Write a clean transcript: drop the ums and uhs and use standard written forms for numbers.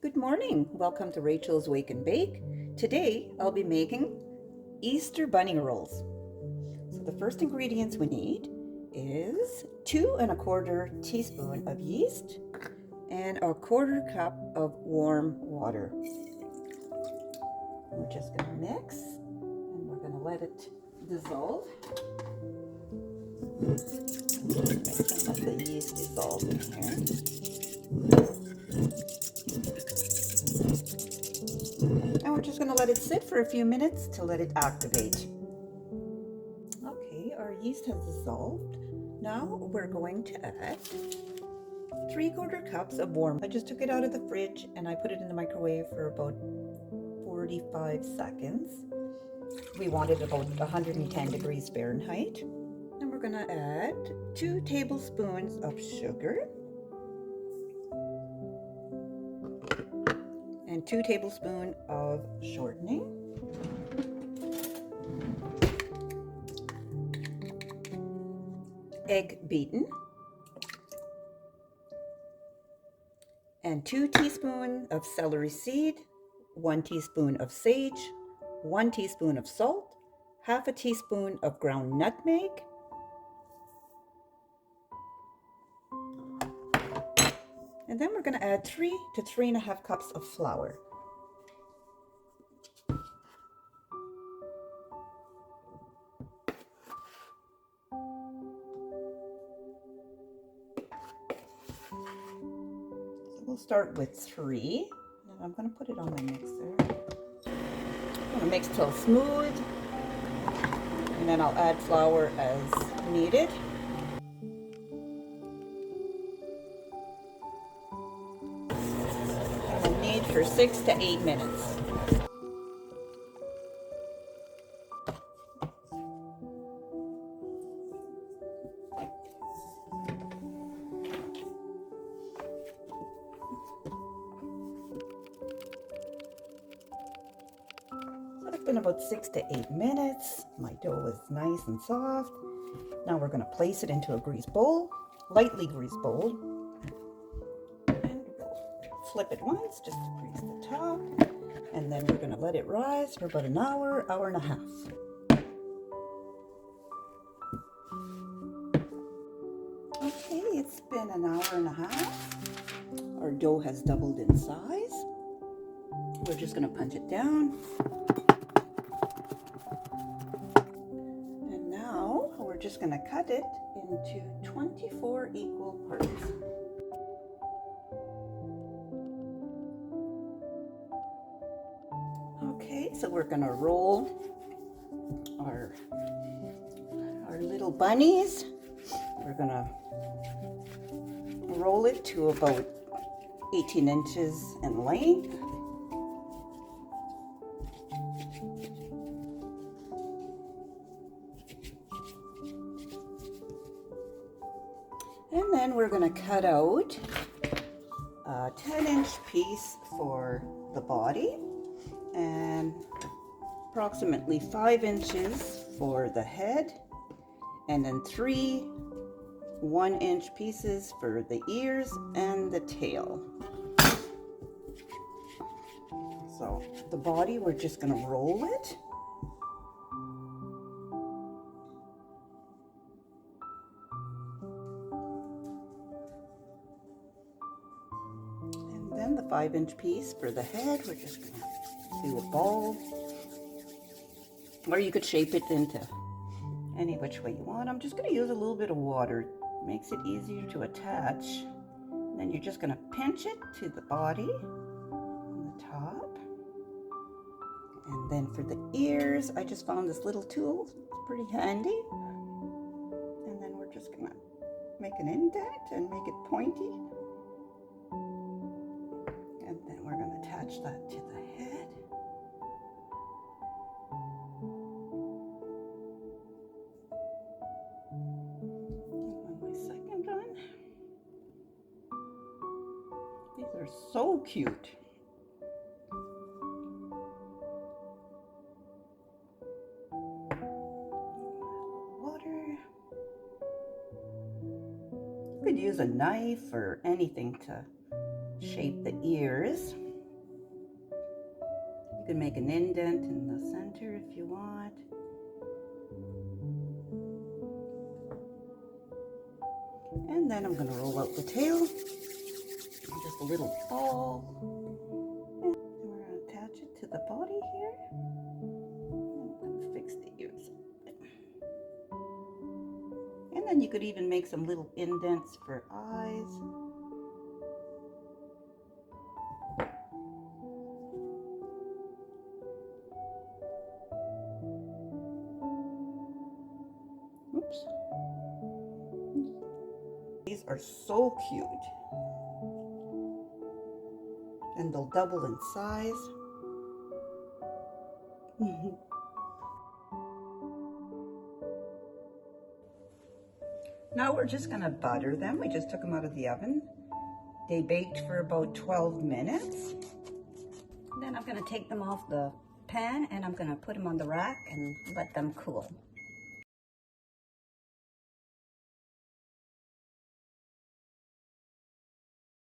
Good morning. Welcome to Rachel's Wake and Bake. Today I'll be making Easter bunny rolls. So the first ingredients we need is 2¼ teaspoon of yeast and a 1/4 cup of warm water. We're just going to mix and we're going to let it dissolve. Mix and let the yeast dissolve in here. And we're just going to let it sit for a few minutes to let it activate. Okay, our yeast has dissolved. Now we're going to add 3/4 cups of warm. I just took it out of the fridge and I put it in the microwave for about 45 seconds. We want it about 110 degrees Fahrenheit. And we're going to add 2 tablespoons of sugar and 2 tablespoons of shortening. Egg beaten. And 2 teaspoons of celery seed, 1 teaspoon of sage, 1 teaspoon of salt, 1/2 teaspoon of ground nutmeg, and then we're going to add 3 to 3½ cups of flour. So we'll start with 3, and I'm going to put it on my mixer. I'm going to mix till smooth, and then I'll add flour as needed. And we'll knead for 6 to 8 minutes. So it's been about 6 to 8 minutes. My dough is nice and soft. Now we're going to place it into a greased bowl, lightly greased bowl. And we'll flip it once just to grease the top. And then we're going to let it rise for about an hour, hour and a half. Okay, it's been an hour and a half. Our dough has doubled in size. We're just going to punch it down. And now we're just going to cut it into 24 equal parts. Okay, so we're going to roll our little bunnies. We're going to roll it to about 18 inches in length. And then we're going to cut out a 10-inch piece for the body and approximately 5 inches for the head, and then 3 1-inch pieces for the ears and the tail. So the body, we're just going to roll it. And then the 5-inch piece for the head, we're just going to do a ball. Or you could shape it into any which way you want. I'm just going to use a little bit of water. It makes it easier to attach. And then you're just going to pinch it to the body on the top. And then for the ears, I just found this little tool. It's pretty handy. And then we're just going to make an indent and make it pointy. And then we're going to attach that to the head. These are so cute. Water. You could use a knife or anything to shape the ears. You can make an indent in the center if you want. And then I'm going to roll out the tail. Just a little ball. And we're going to attach it to the body here. I'm going to fix the ears. And then you could even make some little indents for eyes. Oops. These are so cute. And they'll double in size. Now we're just gonna butter them. We just took them out of the oven. They baked for about 12 minutes. Then I'm gonna take them off the pan and I'm gonna put them on the rack and let them cool.